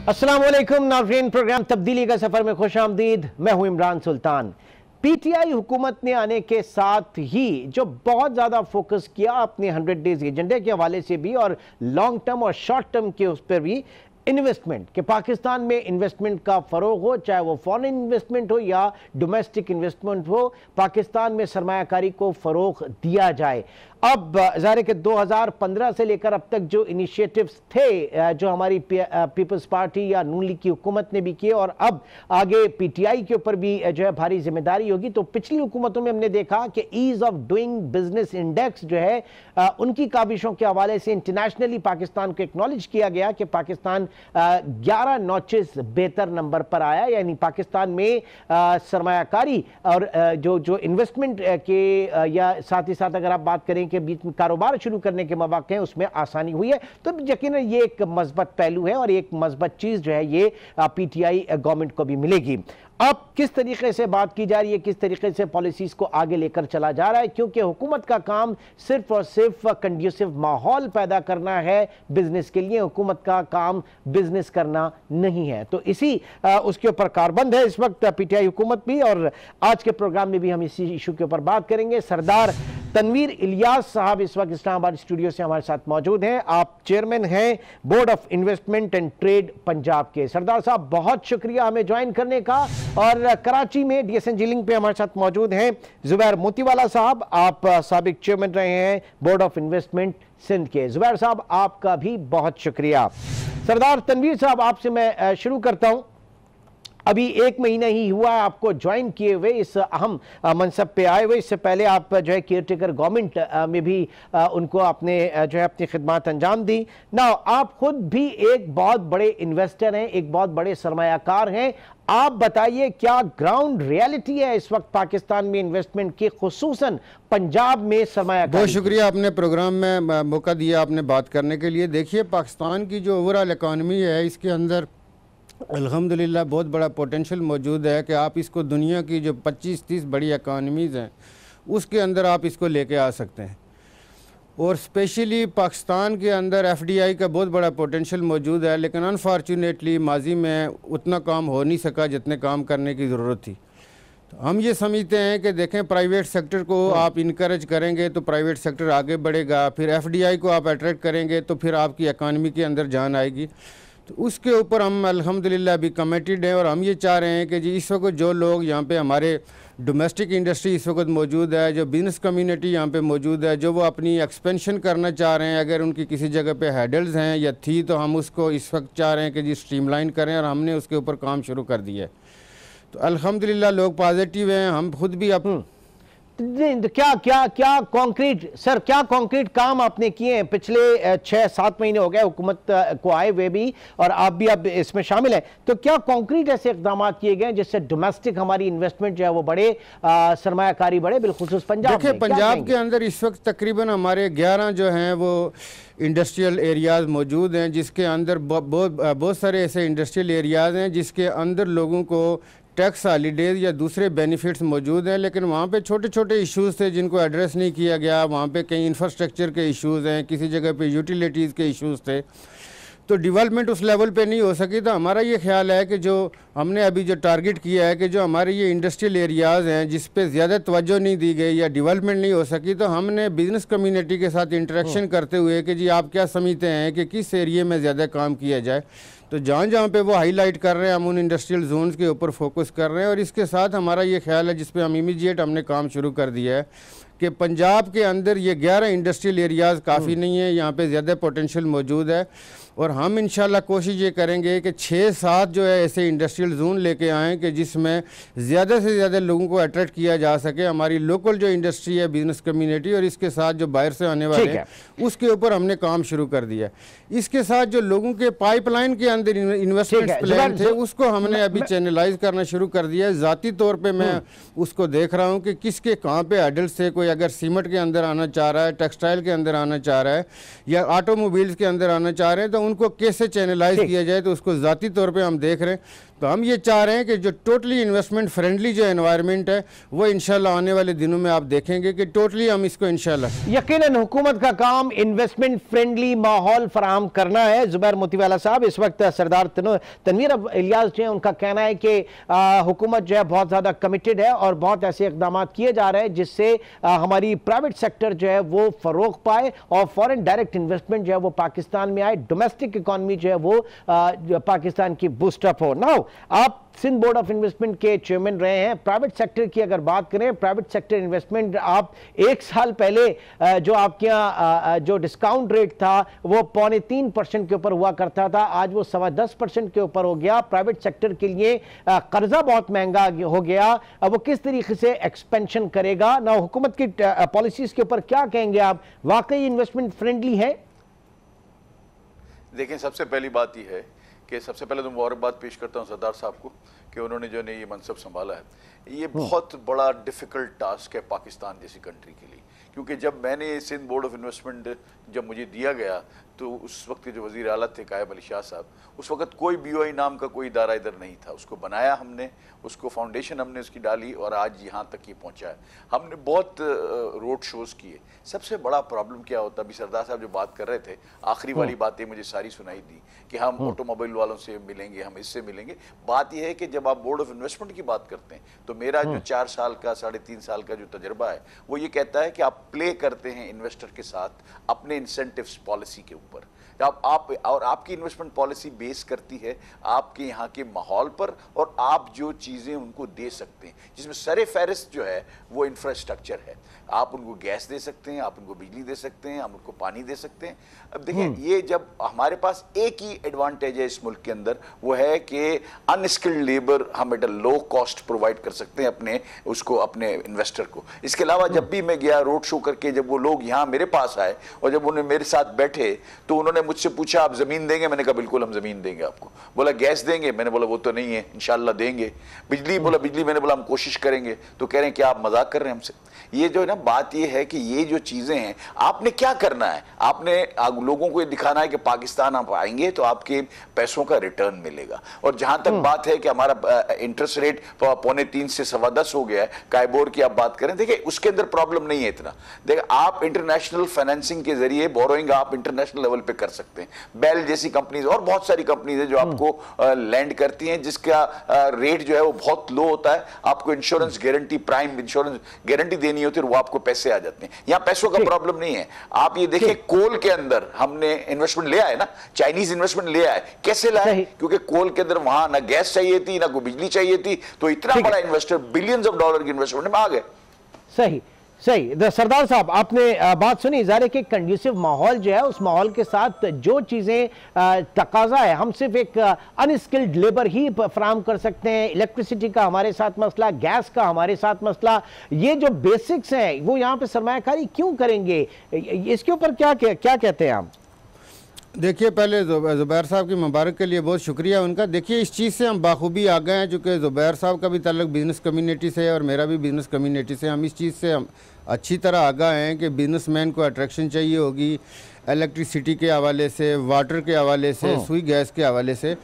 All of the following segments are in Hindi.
अस्सलाम वालेकुम नाज़रीन, प्रोग्राम तब्दीली का सफर में खुश आमदीद। मैं हूं इमरान सुल्तान। पीटीआई हुकूमत ने आने के साथ ही जो बहुत ज़्यादा फोकस किया अपने 100 डेज एजेंडे के हवाले से भी और लॉन्ग टर्म और शॉर्ट टर्म के उस पर भी, इन्वेस्टमेंट कि पाकिस्तान में इन्वेस्टमेंट का फ़रोग हो, चाहे वो फॉरेन इन्वेस्टमेंट हो या डोमेस्टिक इन्वेस्टमेंट हो, पाकिस्तान में सरमायाकारी को फ़रोग दिया जाए। अब ज़ाहिर है कि 2015 से लेकर अब तक जो इनिशिएटिव्स थे जो हमारी पीपल्स पार्टी या नून लीग की हुकूमत ने भी किए और अब आगे पीटीआई के ऊपर भी जो है भारी जिम्मेदारी होगी। तो पिछली हुकूमतों में हमने देखा कि ease of doing business index जो है उनकी काबिशों के हवाले से इंटरनेशनली पाकिस्तान को एक्नॉलेज किया गया कि पाकिस्तान 11 नॉचेस बेहतर नंबर पर आया, यानी पाकिस्तान में सरमायाकारी और जो इन्वेस्टमेंट के या साथ ही साथ अगर आप बात करें के बीच में कारोबार शुरू करने के मौके हैं उसमें आसानी हुई है। तो यकीनन ये एक मस्बत पहलू है और एक मस्बत चीज जो है ये पीटीआई गवर्नमेंट को भी मिलेगी। अब किस तरीके से बात की जा रही है, किस तरीके से पॉलिसीज को आगे लेकर चला जा रहा है, क्योंकि हुकूमत का काम सिर्फ और सिर्फ कंड्यूसिव माहौल पैदा करना है बिजनेस के लिए, हुकूमत का काम बिजनेस करना नहीं है। तो इसी उसके ऊपर कारबंद है इस वक्त पीटीआई हुकूमत भी, और आज के प्रोग्राम में भी हम इसी इशू के ऊपर बात करेंगे। सरदार तनवीर इलियास साहब इस वक्त इस्लामाबाद स्टूडियो से हमारे साथ मौजूद हैं। आप चेयरमैन हैं board of investment and trade Punjab के। सरदार साहब बहुत शुक्रिया हमें ज्वाइन करने का। और कराची में डीएसएनजी लिंक पे हमारे साथ मौजूद हैं जुबैर मोतीवाला साहब, आप साबिक चेयरमैन रहे हैं बोर्ड ऑफ इन्वेस्टमेंट सिंध के। जुबैर साहब आपका भी बहुत शुक्रिया। सरदार तनवीर साहब आपसे मैं शुरू करता हूं। अभी 1 महीना ही हुआ है आपको ज्वाइन किए हुए, इस अहम मनसब पे आए हुए। इससे पहले आप जो है केयरटेकर गवर्नमेंट में भी उनको आपने जो है अपनी खिदमत अंजाम दी ना। आप खुद भी एक बहुत बड़े इन्वेस्टर हैं, एक बहुत बड़े सरमायाकार हैं। आप बताइए क्या ग्राउंड रियलिटी है इस वक्त पाकिस्तान में इन्वेस्टमेंट की, खुसूसन पंजाब में सरमायाकारी? बहुत शुक्रिया, आपने प्रोग्राम में मौका दिया आपने बात करने के लिए। देखिए पाकिस्तान की जो ओवरऑल इकॉनमी है इसके अंदर अल्हम्दुलिल्लाह बहुत बड़ा पोटेंशियल मौजूद है कि आप इसको दुनिया की जो 25-30 बड़ी इकानमीज़ हैं उसके अंदर आप इसको लेके आ सकते हैं। और स्पेशली पाकिस्तान के अंदर एफडीआई का बहुत बड़ा पोटेंशियल मौजूद है, लेकिन अनफॉर्चुनेटली माजी में उतना काम हो नहीं सका जितने काम करने की ज़रूरत थी। तो हम ये समझते हैं कि देखें प्राइवेट सेक्टर को आप इनकरेज करेंगे तो प्राइवेट सेक्टर आगे बढ़ेगा, फिर एफडीआई को आप अट्रैक्ट करेंगे तो फिर आपकी इकानमी के अंदर जान आएगी। तो उसके ऊपर हम अल्हम्दुलिल्लाह अभी कमिटेड हैं और हम ये चाह रहे हैं कि जी इस वक्त जो लोग यहाँ पे हमारे डोमेस्टिक इंडस्ट्री इस वक्त मौजूद है, जो बिज़नेस कम्युनिटी यहाँ पे मौजूद है, जो वो अपनी एक्सपेंशन करना चाह रहे हैं, अगर उनकी किसी जगह पे हैडल्स हैं या थी तो हम उसको इस वक्त चाह रहे हैं कि जी स्ट्रीमलाइन करें, और हमने उसके ऊपर काम शुरू कर दिया है। तो अल्हम्दुलिल्लाह लोग पॉजिटिव हैं, हम खुद भी अब क्या कॉन्क्रीट सर, क्या कॉन्क्रीट काम आपने किए हैं? पिछले 6-7 महीने हो गए हुकूमत को आए हुए भी और आप भी अब इसमें शामिल हैं। तो क्या कॉन्क्रीट ऐसे इकदाम किए गए जिससे डोमेस्टिक हमारी इन्वेस्टमेंट जो है वो बढ़े, सरमायाकारी बढ़े, बिलखुसूस पंजाब? देखिए पंजाब के अंदर इस वक्त तकरीबन हमारे 11 जो हैं वो इंडस्ट्रियल एरियाज़ मौजूद हैं, जिसके अंदर बहुत सारे ऐसे इंडस्ट्रियल एरियाज़ हैं जिसके अंदर लोगों को टैक्स हॉलीडेज या दूसरे बेनिफिट्स मौजूद हैं, लेकिन वहाँ पे छोटे छोटे इश्यूज़ थे जिनको एड्रेस नहीं किया गया। वहाँ पे कई इंफ्रास्ट्रक्चर के इश्यूज़ हैं, किसी जगह पे यूटिलिटीज़ के इश्यूज़ थे, तो डेवलपमेंट उस लेवल पे नहीं हो सकी। तो हमारा ये ख्याल है कि जो हमने अभी जो टारगेट किया है कि जो हमारे ये इंडस्ट्रियल एरियाज़ हैं जिस पे ज़्यादा तवज्जो नहीं दी गई या डेवलपमेंट नहीं हो सकी, तो हमने बिज़नेस कम्युनिटी के साथ इंटरेक्शन करते हुए कि जी आप क्या समझते हैं कि किस एरिए में ज़्यादा काम किया जाए, तो जहाँ जहाँ पे वो हाईलाइट कर रहे हैं हम उन इंडस्ट्रियल जोन्स के ऊपर फोकस कर रहे हैं। और इसके साथ हमारा ये ख्याल है जिस पे हम इमीडिएट हमने काम शुरू कर दिया है कि पंजाब के अंदर ये 11 इंडस्ट्रियल एरियाज़ काफ़ी नहीं है, यहाँ पे ज़्यादा पोटेंशियल मौजूद है। और हम इंशाल्लाह कोशिश ये करेंगे कि 6-7 जो है ऐसे इंडस्ट्रियल जोन लेके आएँ कि जिसमें ज़्यादा से ज़्यादा लोगों को अट्रैक्ट किया जा सके, हमारी लोकल जो इंडस्ट्री है बिज़नेस कम्युनिटी, और इसके साथ जो बाहर से आने वाले हैं उसके ऊपर हमने काम शुरू कर दिया है। इसके साथ जो लोगों के पाइपलाइन के अंदर इन्वेस्टमेंट प्लान थे उसको हमने अभी चैनलाइज करना शुरू कर दिया है। ज़ाती तौर पर मैं उसको देख रहा हूँ कि किसके कहाँ पे हर्डल्स थे। कोई अगर सीमेंट के अंदर आना चाह रहा है, टेक्सटाइल के अंदर आना चाह रहा है या ऑटोमोबाइल्स के अंदर आना चाह रहे हैं, तो उनको कैसे चैनलाइज किया जाए, तो उसको ज़ाती तौर पे हम देख रहे हैं। तो हम ये चाह रहे हैं कि जो टोटली इन्वेस्टमेंट फ्रेंडली जो एनवायरनमेंट है वो इंशाल्लाह आने वाले दिनों में आप देखेंगे कि टोटली हम इसको इंशाल्लाह। यकीनन हुकूमत का काम इन्वेस्टमेंट फ्रेंडली माहौल फराहम करना है। जुबैर मोतीवाला साहब, इस वक्त सरदार तनवीर इलियास जो है उनका कहना है कि हुकूमत जो है बहुत ज़्यादा कमिटेड है और बहुत ऐसे इकदाम किए जा रहे हैं जिससे हमारी प्राइवेट सेक्टर जो है वो फरोग पाए और फॉरेन डायरेक्ट इन्वेस्टमेंट जो है वो पाकिस्तान में आए, डोमेस्टिक इकॉनमी जो है वो पाकिस्तान की बूस्टअप हो। नाउ आप सिंध बोर्ड ऑफ इन्वेस्टमेंट के चेयरमैन रहे हैं। प्राइवेट सेक्टर की अगर बात करें, प्राइवेट सेक्टर इन्वेस्टमेंट आप एक साल पहले जो आपके यहाँ जो डिस्काउंट रेट था वो 3.25% के ऊपर हुआ करता था, आज वो 10.25% के ऊपर हो गया। प्राइवेट सेक्टर के लिए कर्जा बहुत महंगा हो गया। अब वो किस तरीके से एक्सपेंशन करेगा ना, हुकूमत की पॉलिसीज के ऊपर क्या कहेंगे आप, वाकई इन्वेस्टमेंट फ्रेंडली है? देखें, सबसे पहली बात यह है कि सबसे पहले तो मुबारकबाद पेश करता हूँ सरदार साहब को कि उन्होंने जो है ये मनसब संभाला है। ये बहुत बड़ा डिफ़िकल्ट टास्क है पाकिस्तान जैसी कंट्री के लिए, क्योंकि जब मैंने सिंध बोर्ड ऑफ इन्वेस्टमेंट जब मुझे दिया गया तो उस वक्त के जो वज़ीर आला थे कायब अली शाह साहब, उस वक्त कोई BOI नाम का कोई इदारा इधर नहीं था। उसको बनाया हमने, उसको फाउंडेशन हमने उसकी डाली और आज यहाँ तक ये पहुँचा है। हमने बहुत रोड शोज़ किए। सबसे बड़ा प्रॉब्लम क्या होता, अभी सरदार साहब जो बात कर रहे थे, आखिरी वाली बातें मुझे सारी सुनाई दी कि हम ऑटोमोबाइल वालों से मिलेंगे, हम इससे मिलेंगे। बात यह है कि जब आप बोर्ड ऑफ इन्वेस्टमेंट की बात करते हैं तो मेरा जो 4 साल का 3.5 साल का जो तजर्बा है वो ये कहता है कि आप प्ले करते हैं इन्वेस्टर के साथ अपने इंसेंटिव्स पॉलिसी के ऊपर। आप और आपकी इन्वेस्टमेंट पॉलिसी बेस करती है आपके यहाँ के माहौल पर और आप जो चीज़ें उनको दे सकते हैं, जिसमें सरे फहरिस्त जो है वो इंफ्रास्ट्रक्चर है। आप उनको गैस दे सकते हैं, आप उनको बिजली दे सकते हैं, आप उनको पानी दे सकते हैं। अब देखिए, ये जब हमारे पास एक ही एडवांटेज है इस मुल्क के अंदर, वो है कि अनस्किल्ड लेबर हम at a low cost provide कर सकते हैं अपने इन्वेस्टर को। इसके अलावा जब भी मैं गया रोड शो करके, जब वो लोग यहाँ मेरे पास आए और जब उन्हें मेरे साथ बैठे तो उन्होंने मुझसे पूछा आप जमीन देंगे? मैंने कहा बिल्कुल हम जमीन देंगे आपको। बोला गैस देंगे? मैंने बोला वो तो नहीं है, इंशाल्लाह देंगे। बिजली? बोला बिजली। मैंने बोला हम कोशिश करेंगे। तो कह रहे हैं कि आप मजाक कर रहे हैं हमसे। ये जो है ना, बात ये है कि ये जो चीजें हैं आपने क्या करना है, आपने लोगों को ये दिखाना है कि पाकिस्तान आप आएंगे तो आपके पैसों का रिटर्न मिलेगा। और जहां तक बात है कि हमारा इंटरेस्ट रेट 3.25 से 10.25 हो गया है, काइबोर की आप बात करें, देखिए उसके अंदर प्रॉब्लम नहीं है इतना। देखिए, आप इंटरनेशनल फाइनेंसिंग के जरिए बोरोइंग आप इंटरनेशनल लेवल पे कर सकते हैं। बेल जैसी कंपनीज और बहुत सारी कंपनीज है जो आपको लैंड करती हैं, जिसका रेट जो है वो बहुत लो होता है। आपको insurance guarantee, prime insurance guarantee देनी होती है, वो आपको पैसे आ जाते हैं। यहां पैसों का प्रॉब्लम नहीं है। आप ये देखिए, कोल के अंदर हमने इन्वेस्टमेंट लिया है ना, चाइनीज इन्वेस्टमेंट लिया है। कैसे लाया? क्योंकि कोल के अंदर वहां ना गैस चाहिए थी ना कोई बिजली चाहिए थी, तो इतना बड़ा इन्वेस्टर बिलियंस ऑफ डॉलर की इन्वेस्टमेंट में आ गए। सही सही। सरदार साहब, आपने बात सुनी, ज़ाहिर है कि कंड्यूसिव माहौल जो है उस माहौल के साथ जो चीज़ें तकाजा है, हम सिर्फ एक अनस्किल्ड लेबर ही फराम कर सकते हैं। इलेक्ट्रिसिटी का हमारे साथ मसला, गैस का हमारे साथ मसला, ये जो बेसिक्स हैं वो यहाँ पे सरमायाकारी क्यों करेंगे? इसके ऊपर क्या कहते हैं आप? देखिए, पहले ज़ुबैर साहब की मुबारक के लिए बहुत शुक्रिया उनका। देखिए, इस चीज़ से हम बाखूबी आ गए हैं, चूँकि ज़ुबैर साहब का भी ताल्लुक बिज़नेस कम्युनिटी से है और मेरा भी बिज़नेस कम्युनिटी से। हम इस चीज़ से हम अच्छी तरह आगाह हैं कि बिजनेसमैन को अट्रैक्शन चाहिए होगी इलेक्ट्रिसिटी के हवाले से, वाटर के हवाले से, सुई गैस के हवाले से,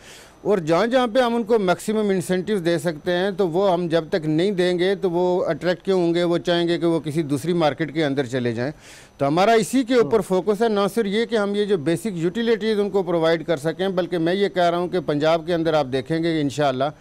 और जहाँ जहाँ पे हम उनको मैक्सिमम इंसेंटिव दे सकते हैं तो वो हम जब तक नहीं देंगे तो वो अट्रैक्ट क्यों होंगे, वो चाहेंगे कि वो किसी दूसरी मार्केट के अंदर चले जाएं। तो हमारा इसी के ऊपर फोकस है, ना सिर्फ ये कि हम ये जो बेसिक यूटिलिटीज़ उनको प्रोवाइड कर सकें, बल्कि मैं ये कह रहा हूँ कि पंजाब के अंदर आप देखेंगे कि इंशाअल्लाह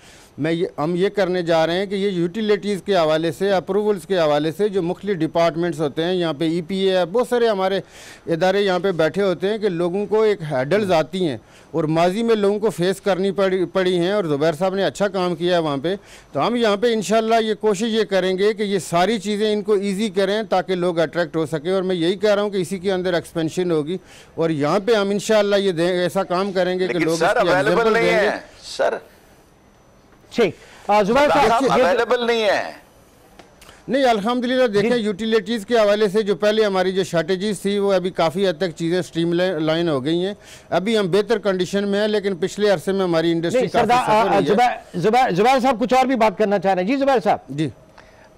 हम ये करने जा रहे हैं कि ये यूटिलिटीज़ के हवाले से, अप्रूवल्स के हवाले से जो मुख्तलिफ डिपार्टमेंट्स होते हैं, यहाँ पे EPA है, बहुत सारे हमारे इदारे यहाँ पे बैठे होते हैं कि लोगों को एक हैडल्स आती हैं और माजी में लोगों को फेस करनी पड़ी हैं, और ज़ुबैर साहब ने अच्छा काम किया है वहाँ पे। तो हम यहाँ पे इंशाल्लाह ये कोशिश ये करेंगे कि ये सारी चीज़ें इनको ईजी करें ताकि लोग अट्रैक्ट हो सकें, और मैं यही कह रहा हूँ कि इसी के अंदर एक्सपेंशन होगी और यहाँ पर हम इंशाल्लाह ये ऐसा काम करेंगे कि लोग अवेलेबल नहीं है सर। ठीक, ज़ुबैर साहब अवेलेबल नहीं है। नहीं, अल्हम्दुलिल्लाह देखें, यूटिलिटीज़ के हवाले से जो पहले हमारी जो शॉर्टेजेस थी वो अभी काफ़ी हद तक चीज़ें स्ट्रीमलाइन हो गई हैं। अभी हम बेहतर कंडीशन में हैं, लेकिन पिछले अरसे में हमारी इंडस्ट्री जुबैर साहब कुछ और भी बात करना चाह रहे हैं। जी जुबैर साहब। जी,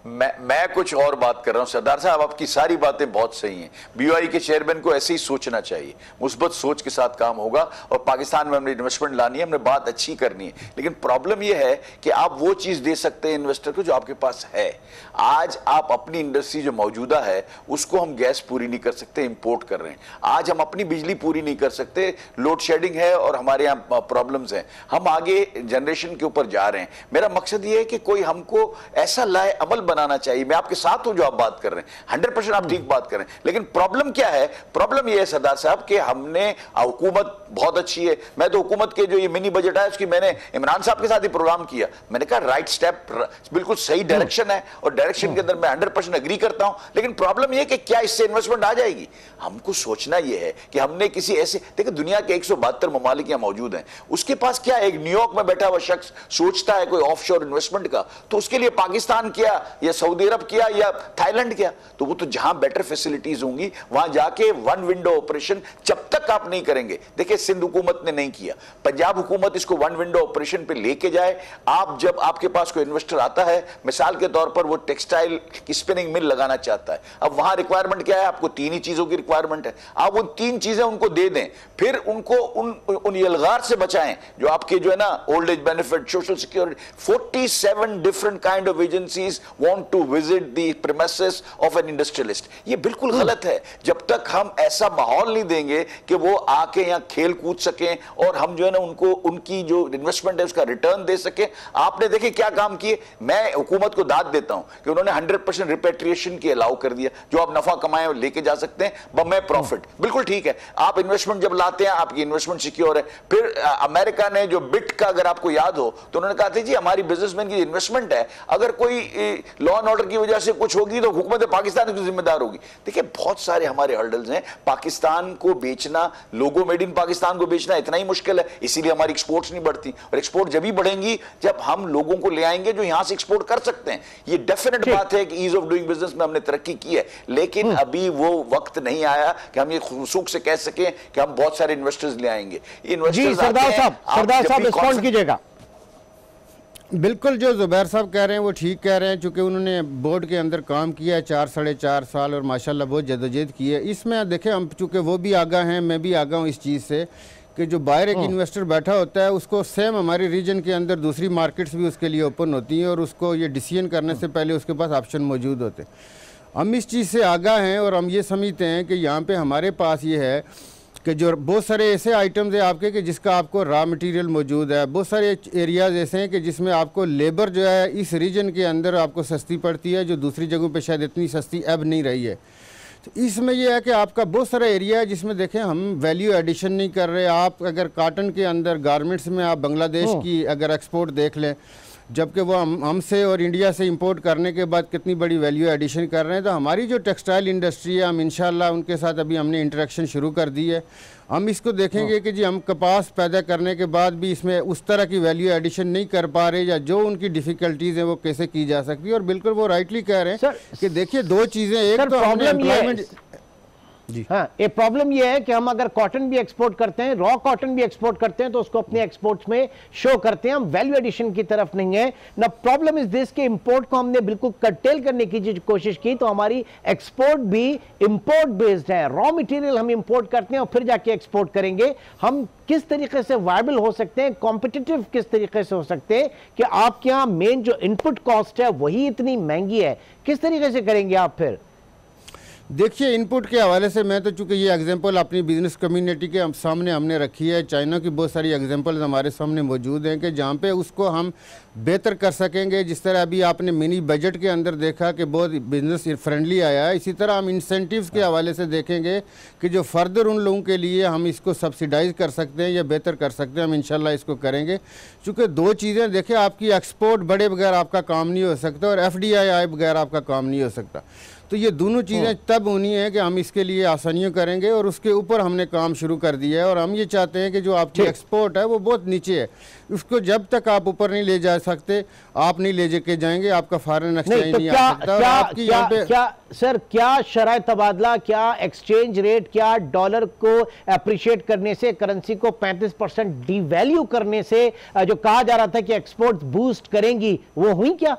मैं कुछ और बात कर रहा हूं। सरदार साहब, आपकी सारी बातें बहुत सही हैं। बीओआई के चेयरमैन को ऐसे ही सोचना चाहिए, मुस्बत सोच के साथ काम होगा और पाकिस्तान में हमने इन्वेस्टमेंट लानी है, हमने बात अच्छी करनी है। लेकिन प्रॉब्लम यह है कि आप वो चीज दे सकते हैं इन्वेस्टर को जो आपके पास है। आज आप अपनी इंडस्ट्री जो मौजूदा है उसको हम गैस पूरी नहीं कर सकते, इंपोर्ट कर रहे हैं। आज हम अपनी बिजली पूरी नहीं कर सकते, लोड शेडिंग है और हमारे यहाँ प्रॉब्लम्स हैं। हम आगे जनरेशन के ऊपर जा रहे हैं। मेरा मकसद ये है कि कोई हमको ऐसा लाए अमल बनाना चाहिए। मैं आपके साथ हूं जो आप बात कर रहे हैं, 100% आप ठीक बात कर रहे हैं। लेकिन प्रॉब्लम क्या है? प्रॉब्लम यह है सरदार साहब कि हमने, हुकूमत बहुत अच्छी है। मैं तो हुकूमत के जो ये मिनी बजट है उसकी मैंने इमरान साहब के साथ ही प्रोग्राम किया। मैंने कहा राइट स्टेप, बिल्कुल सही डायरेक्शन है और डायरेक्शन के अंदर मैं 100% एग्री करता हूं। लेकिन प्रॉब्लम यह कि क्या इससे इन्वेस्टमेंट आ जाएगी? हमको सोचना यह है कि हमने किसी ऐसे, देखिए दुनिया के 172 ममालिक यहां मौजूद हैं, उसके पास क्या, एक न्यूयॉर्क में बैठा हुआ शख्स सोचता है कोई ऑफशोर इन्वेस्टमेंट का, तो उसके लिए पाकिस्तान किया या सऊदी अरब किया या थाईलैंड किया, तो वो तो जहां बेटर फैसिलिटीज होंगी वहां जाके वन विंडो ऑपरेशन जब तक आप नहीं करेंगे। देखिए सिंध हुकूमत ने नहीं किया, पंजाब हुकूमत इसको वन विंडो ऑपरेशन पे लेके जाए। आप जब आपके पास कोई इन्वेस्टर आता है, मिसाल के तौर पर वो टेक्सटाइल की स्पिनिंग मिल लगाना चाहता है, अब वहां रिक्वायरमेंट क्या है? आपको 3 ही चीजों की रिक्वायरमेंट है। आप उन 3 चीजें उनको दे दें, फिर उनको उन यलगार से बचाएं जो आपके जो है ना old age benefit, social security. 47 different kind of agencies want to visit the premises of an industrialist. ये बिल्कुल गलत है। जब तक हम ऐसा माहौल नहीं देंगे कि वो आके यहाँ खेल कूद सकें और हम जो है ना उनको उनकी जो इन्वेस्टमेंट है उसका रिटर्न दे सके। आपने देखिए क्या काम किए। मैं हुकूमत को दाद देता हूं कि उन्होंने 100% रिपेट्रिएशन की अलाउ कर दिया। जो आप नफा कमाए लेके जा सकते हैं बम्मे प्रॉफिट, बिल्कुल ठीक है। आप इन्वेस्टमेंट जब लाते हैं आपकी इन्वेस्टमेंट सिक्योर है। फिर अमेरिका ने जो बिट का, अगर आपको याद हो, तो उन्होंने कहा था जी हमारी बिजनेसमैन की इन्वेस्टमेंट है, अगर कोई लॉ एंड ऑर्डर की वजह से कुछ होगी तो हुकूमत पाकिस्तान की जिम्मेदार होगी। देखिए बहुत सारे हमारे हर्डल्स हैं। पाकिस्तान को बेचना, लोगो मेड इन पाकिस्तान को बेचना इतना ही मुश्किल है, इसीलिए हमारी एक्सपोर्ट्स नहीं बढ़ती। और एक्सपोर्ट जब ही बढ़ेंगी जब हम लोगों को ले आएंगे जो यहां से एक्सपोर्ट कर सकते हैं। ये डेफिनेट बात है कि ईज ऑफ डूइंग बिजनेस में हमने तरक्की की है, लेकिन अभी वो वक्त नहीं आया कि हम ये खुसूक से कह सकें कि हम बहुत सारे इन्वेस्टर्स ले आएंगे। जी सरदार साहब रिस्पॉन्ड कीजिएगा। बिल्कुल जो जुबैर साहब कह रहे हैं वो ठीक कह रहे हैं, चूँकि उन्होंने बोर्ड के अंदर काम किया है 4 साढ़े 4 साल और माशाल्लाह बहुत जदोजहद की है। इसमें देखें हम, चूँकि वो भी आगाह हैं, मैं भी आगाह हूँ इस चीज़ से कि जो बाहर एक इन्वेस्टर बैठा होता है उसको सेम हमारे रीजन के अंदर दूसरी मार्केट्स भी उसके लिए ओपन होती हैं और उसको ये डिसीजन करने से पहले उसके पास ऑप्शन मौजूद होते हैं। हम इस चीज़ से आगाह हैं और हम ये समझते हैं कि यहाँ पे हमारे पास ये है कि जो बहुत सारे ऐसे आइटम्स हैं आपके कि जिसका आपको रॉ मटेरियल मौजूद है। बहुत सारे एरियाज़ ऐसे हैं कि जिसमें आपको लेबर जो है इस रीजन के अंदर आपको सस्ती पड़ती है, जो दूसरी जगहों पे शायद इतनी सस्ती अब नहीं रही है। तो इसमें यह है कि आपका बहुत सारा एरिया है जिसमें देखें हम वैल्यू एडिशन नहीं कर रहे। आप अगर कॉटन के अंदर गारमेंट्स में आप बांग्लादेश की अगर एक्सपोर्ट देख लें, जबकि वो हमसे और इंडिया से इंपोर्ट करने के बाद कितनी बड़ी वैल्यू एडिशन कर रहे हैं। तो हमारी जो टेक्सटाइल इंडस्ट्री है, हम इंशाल्लाह उनके साथ अभी हमने इंटरेक्शन शुरू कर दी है। हम इसको देखेंगे कि जी हम कपास पैदा करने के बाद भी इसमें उस तरह की वैल्यू एडिशन नहीं कर पा रहे, या जो उनकी डिफ़िकल्टीज़ हैं वो कैसे की जा सकती है। और बिल्कुल वो राइटली कह रहे हैं कि देखिए 2 चीज़ें, एक तो हमने एम्प्लॉयमेंट जी हाँ, एक प्रॉब्लम यह है कि हम अगर कॉटन भी एक्सपोर्ट करते हैं, रॉ कॉटन भी एक्सपोर्ट करते हैं, तो उसको अपने एक्सपोर्ट्स में शो करते हैं, हम वैल्यू एडिशन की तरफ नहीं है ना। प्रॉब्लम इज दिस कि इंपोर्ट को हमने बिल्कुल कर्टेल करने की कोशिश की, तो हमारी एक्सपोर्ट भी इंपोर्ट बेस्ड है। रॉ मटेरियल हम इंपोर्ट करते हैं और फिर जाके एक्सपोर्ट करेंगे। हम किस तरीके से वायबल हो सकते हैं, कॉम्पिटिटिव किस तरीके से हो सकते हैं कि आपके यहाँ मेन जो इनपुट कॉस्ट है वही इतनी महंगी है, किस तरीके से करेंगे आप? फिर देखिए इनपुट के हवाले से मैं तो चूँकि ये एग्जांपल अपनी बिजनेस कम्युनिटी के सामने हमने रखी है, चाइना की बहुत सारी एग्जांपल्स हमारे सामने मौजूद हैं कि जहाँ पे उसको हम बेहतर कर सकेंगे। जिस तरह अभी आपने मिनी बजट के अंदर देखा कि बहुत बिजनेस फ्रेंडली आया है, इसी तरह हम इंसेंटिव्स के हवाले से देखेंगे कि जो फर्दर उन लोगों के लिए हम इसको सब्सिडाइज कर सकते हैं या बेहतर कर सकते हैं, हम इंशाल्लाह इसको करेंगे। चूँकि 2 चीज़ें देखें, आपकी एक्सपोर्ट बढ़े बगैर आपका काम नहीं हो सकता और FDI आए बगैर आपका काम नहीं हो सकता। तो ये दोनों चीज़ें तब होनी है कि हम इसके लिए आसानियाँ करेंगे और उसके ऊपर हमने काम शुरू कर दिया है। और हम ये चाहते हैं कि जो आपकी एक्सपोर्ट है वो बहुत नीचे है, उसको जब तक आप ऊपर नहीं ले जा सकते, आप नहीं ले जाके जाएंगे, आपका फॉरेन एक्सचेंज नहीं आ सकता। और आपकी यहाँ पे क्या शराय तबादला, क्या एक्सचेंज रेट, क्या डॉलर को अप्रिशिएट करने से, करेंसी को 35% डिवैल्यू करने से जो कहा जा रहा था कि एक्सपोर्ट बूस्ट करेंगी, वो हुई क्या?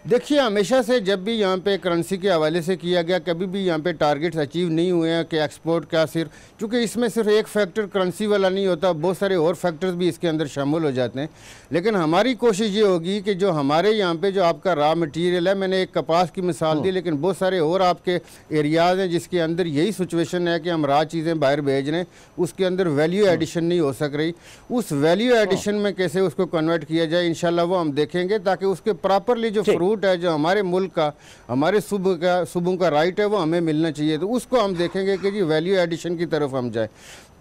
देखिए, हमेशा से जब भी यहाँ पे करेंसी के हवाले से किया गया, कभी भी यहाँ पे टारगेट्स अचीव नहीं हुए हैं कि एक्सपोर्ट का सिर्फ, क्योंकि इसमें सिर्फ एक फैक्टर करेंसी वाला नहीं होता, बहुत सारे और फैक्टर्स भी इसके अंदर शामिल हो जाते हैं। लेकिन हमारी कोशिश ये होगी कि जो हमारे यहाँ पे जो आपका रॉ मटीरियल है, मैंने एक कपास की मिसाल दी, लेकिन बहुत सारे और आपके एरियाज़ हैं जिसके अंदर यही सिचुएशन है कि हम रॉ चीज़ें बाहर भेज रहे हैं, उसके अंदर वैल्यू एडिशन नहीं हो सक रही। उस वैल्यू एडिशन में कैसे उसको कन्वर्ट किया जाए, इंशाल्लाह वो हम देखेंगे, ताकि उसके प्रॉपरली जो फ्रूट है जो हमारे मुल्क का, हमारे सूबों का राइट है, वो हमें मिलना चाहिए। तो उसको हम देखेंगे कि जी वैल्यू एडिशन की तरफ हम जाए।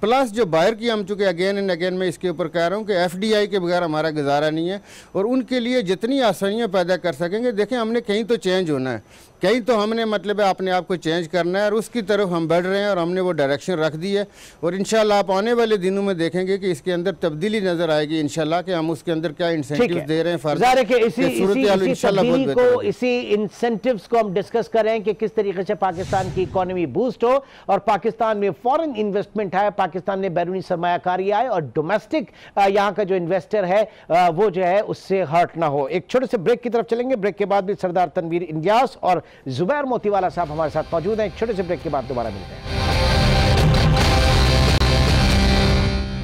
प्लस जो बाहर की, हम चूँकि अगेन एंड अगेन मैं इसके ऊपर कह रहा हूँ कि FDI के बगैर हमारा गुजारा नहीं है, और उनके लिए जितनी आसानियाँ पैदा कर सकेंगे। देखें, हमने कहीं तो चेंज होना है, कहीं तो हमने मतलब है अपने आप को चेंज करना है, और उसकी तरफ हम बढ़ रहे हैं, और हमने वो डायरेक्शन रख दी है। और इंशाल्लाह आप आने वाले दिनों में देखेंगे कि इसके अंदर तब्दीली नजर आएगी इंशाल्लाह, कि हम उसके अंदर क्या इंसेंटिव दे रहे हैं। इसी इंसेंटिव्स को हम डिस्कस कर रहे हैं कि किस तरीके से पाकिस्तान की इकोनॉमी बूस्ट हो, और पाकिस्तान में फॉरेन इन्वेस्टमेंट है, पाकिस्तान में बैरूनी सरमायाकारी आए, और डोमेस्टिक यहाँ का जो इन्वेस्टर है वो जो है उससे हर्ट ना हो। एक छोटे से ब्रेक की तरफ चलेंगे। ब्रेक के बाद भी सरदार तनवीर इंडियास और जुबैर मोतीवाला साहब हमारे साथ मौजूद हैं। एक छोटे से ब्रेक के बाद दोबारा मिलते हैं।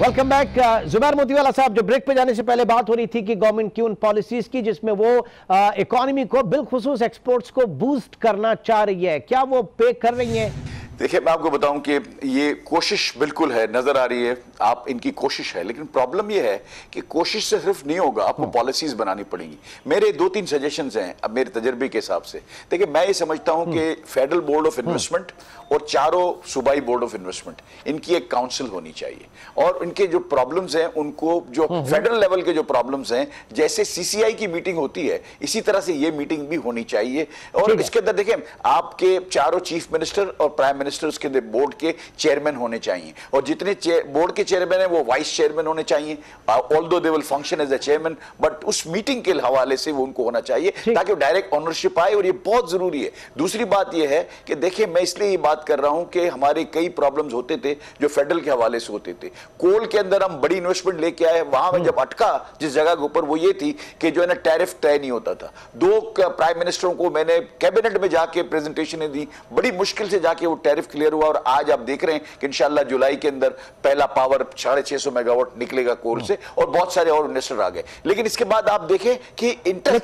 Welcome back. जुबैर मोतीवाला साहब, जो ब्रेक पे जाने से पहले बात हो रही थी कि गवर्नमेंट की उन पॉलिसीज की जिसमें वो इकोनॉमी को, बिलखुसूस एक्सपोर्ट्स को बूस्ट करना चाह रही है, क्या वो पे कर रही है? देखिए, मैं आपको बताऊं कि ये कोशिश बिल्कुल है, नजर आ रही है, आप इनकी कोशिश है, लेकिन प्रॉब्लम ये है कि कोशिश से सिर्फ नहीं होगा, आपको पॉलिसीज बनानी पड़ेंगी। मेरे 2-3 सजेशंस हैं अब मेरे तजर्बे के हिसाब से। देखिए, मैं ये समझता हूं कि फेडरल बोर्ड ऑफ इन्वेस्टमेंट और चारों सूबाई बोर्ड ऑफ इन्वेस्टमेंट, इनकी एक काउंसिल होनी चाहिए, और इनके जो प्रॉब्लम्स हैं उनको, जो फेडरल लेवल के जो प्रॉब्लम्स हैं, जैसे CCI की मीटिंग होती है, इसी तरह से ये मीटिंग भी होनी चाहिए। और इसके अंदर देखें, आपके चारों चीफ मिनिस्टर और प्राइम मिनिस्टर उसके बोर्ड के चेयरमैन होने चाहिए, और जितने बोर्ड के चेयरमैन हैं वो वाइस चेयरमैन होने चाहिए, although they will function as a chairman, but उस मीटिंग के हवाले से वो उनको होना चाहिए ताकि डायरेक्ट ओनरशिप आए, और ये बहुत जरूरी है। दूसरी बात ये है कि देखिए, मैं इसलिए ये बात कर रहा हूं कि हमारे कई प्रॉब्लम्स होते थे जो फेडरल के हवाले से होते थे। कोल के अंदर हम बड़ी इन्वेस्टमेंट लेके आए, वहां में जब अटका जिस जगह के ऊपर, वो ये थी कि जो है ना टैरिफ तय नहीं होता था। 2 प्राइम मिनिस्टरों को मैंने कैबिनेट में जाके प्रेजेंटेशन दी, बड़ी मुश्किल से जाके वो टैरिफ क्लियर हुआ, और आज आप देख रहे हैं कि इंशाल्लाह जुलाई के अंदर पहला पावर 650 मेगावाट निकलेगा कोल से, और बहुत सारे और इन्वेस्टर आ गए। लेकिन इसके बाद आप देखें कि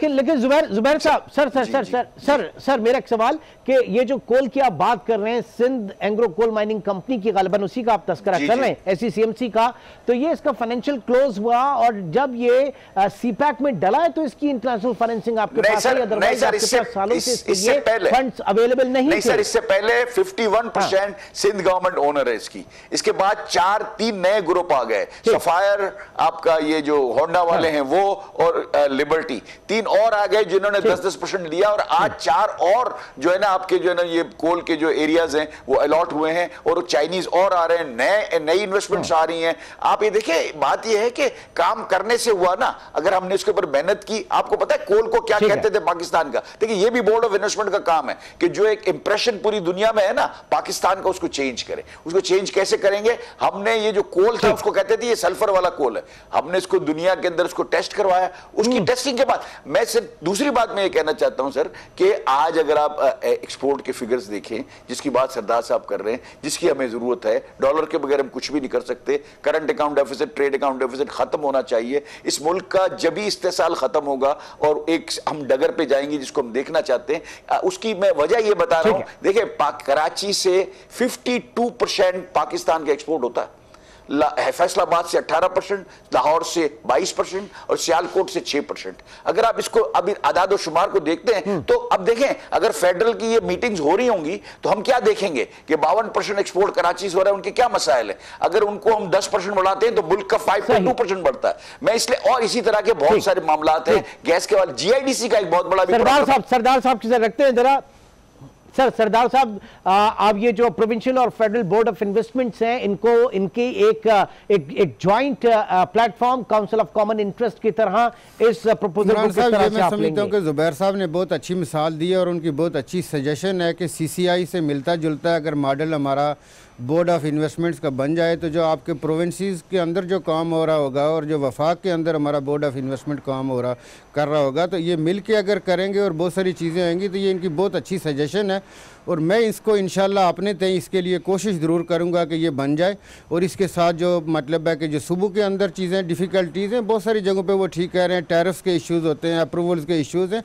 लेकिन जुबैर साहब, सर मेरा एक सवाल कि ये जो कोल की आप बात कर रहे हैं, Sindh Engro coal mining company की, गालिबन उसी का आप तस्करा कर रहे हैं, SCCMC का, तो ये इसका फाइनेंशियल क्लोज हुआ, और जब ये CPEC में डला है तो इसकी इंटरनेशनल फाइनेंसिंग आपके पास है, अदरवाइज आपके पास सालों से इसके लिए फंड्स अवेलेबल नहीं थे। सर, इससे पहले 51% सिंध गवर्नमेंट ओनर है इसकी। इसके बाद 3 नए ग्रुप आ गए, सफायर, आपका ये जो होंडा वाले हैं वो, और लिबर्टी, 3 और आ गए जिन्होंने 10-10% लिया, और आज 4 और जो है ना आपके जो है ना ये कोल के जो एरियाज हैं वो अलॉट हुए हैं, और चाइनीज और आ रहे हैं, नई इन्वेस्टमेंट्स आ रही हैं। आप ये देखिए, बात ये है कि काम करने से हुआ ना, अगर हमने इसके ऊपर मेहनत की। आपको पता है कोल को क्या कहते थे पाकिस्तान का? देखिए, ये भी बोर्ड ऑफ इन्वेस्टमेंट का काम है कि जो एक इंप्रेशन पूरी दुनिया में है ना पाकिस्तान का, उसको चेंज करें। उसको चेंज कैसे करेंगे? हमने ये जो कोल था उसको कहते थे ये सल्फर वाला कोल है, हमने इसको दुनिया के अंदर उसको टेस्ट करवाया, उसकी टेस्टिंग के बाद मैं सिर्फ दूसरी बात मैं ये कहना चाहता हूं सर कि आज अगर आप एक्सपोर्ट के फिगर्स देखें, जिसकी बात सरदार साहब कर रहे हैं, जिसकी हमें जरूरत है, डॉलर के बगैर हम कुछ भी नहीं कर सकते। Current account deficit, trade account deficit खत्म होना चाहिए। इस मुल्क का जब भी इस्तेसाल खत्म होगा और एक हम डगर पे जाएंगे जिसको हम देखना चाहते हैं, उसकी मैं वजह ये बता रहा हूं। देखिए, कराची से 52% पाकिस्तान का एक्सपोर्ट होता है, फैसलाबाद से 18%, लाहौर से 22% और सियालकोट से 6%। अगर आप इसको अभी आदाद और शुमार को देखते हैं तो अब देखें, अगर फेडरल की ये मीटिंग्स हो रही होंगी तो हम क्या देखेंगे कि 52% एक्सपोर्ट कराची से हो रहा है, उनके क्या मसाइल है? अगर उनको हम 10% बढ़ाते हैं तो मुल्क का 5.2% बढ़ता है। मैं इसलिए, और इसी तरह के बहुत सारे मामला हैं, गैस के बाद GIDC का एक बहुत बड़ा सरदार साहब की रखते हैं जरा। सर, सरदार साहब, आप ये जो प्रोविंशियल और फेडरल बोर्ड ऑफ इन्वेस्टमेंट्स हैं, इनको इनकी एक joint platform council of common interest की तरह इस प्रपोजल को किस तरह से आप लेंगे? मैं समझता हूं कि जुबैर साहब ने बहुत अच्छी मिसाल दी है और उनकी बहुत अच्छी सजेशन है कि CCI से मिलता जुलता अगर मॉडल हमारा बोर्ड ऑफ इन्वेस्टमेंट्स का बन जाए तो जो आपके प्रोविंसेस के अंदर जो काम हो रहा होगा और जो वफाक के अंदर हमारा बोर्ड ऑफ इन्वेस्टमेंट काम कर रहा होगा, तो ये मिल के अगर करेंगे और बहुत सारी चीज़ें आएंगी तो ये इनकी बहुत अच्छी सजेशन है। और मैं इसको इंशाल्लाह अपने तय इसके लिए कोशिश ज़रूर करूँगा कि ये बन जाए। और इसके साथ जो मतलब है कि जो सूबों के अंदर चीज़ें डिफ़िकल्टीज़ हैं, बहुत सारी जगहों पे वो ठीक कह रहे हैं, टैरिफ्स के इश्यूज़ होते हैं, अप्रूवल्स के इश्यूज़ हैं।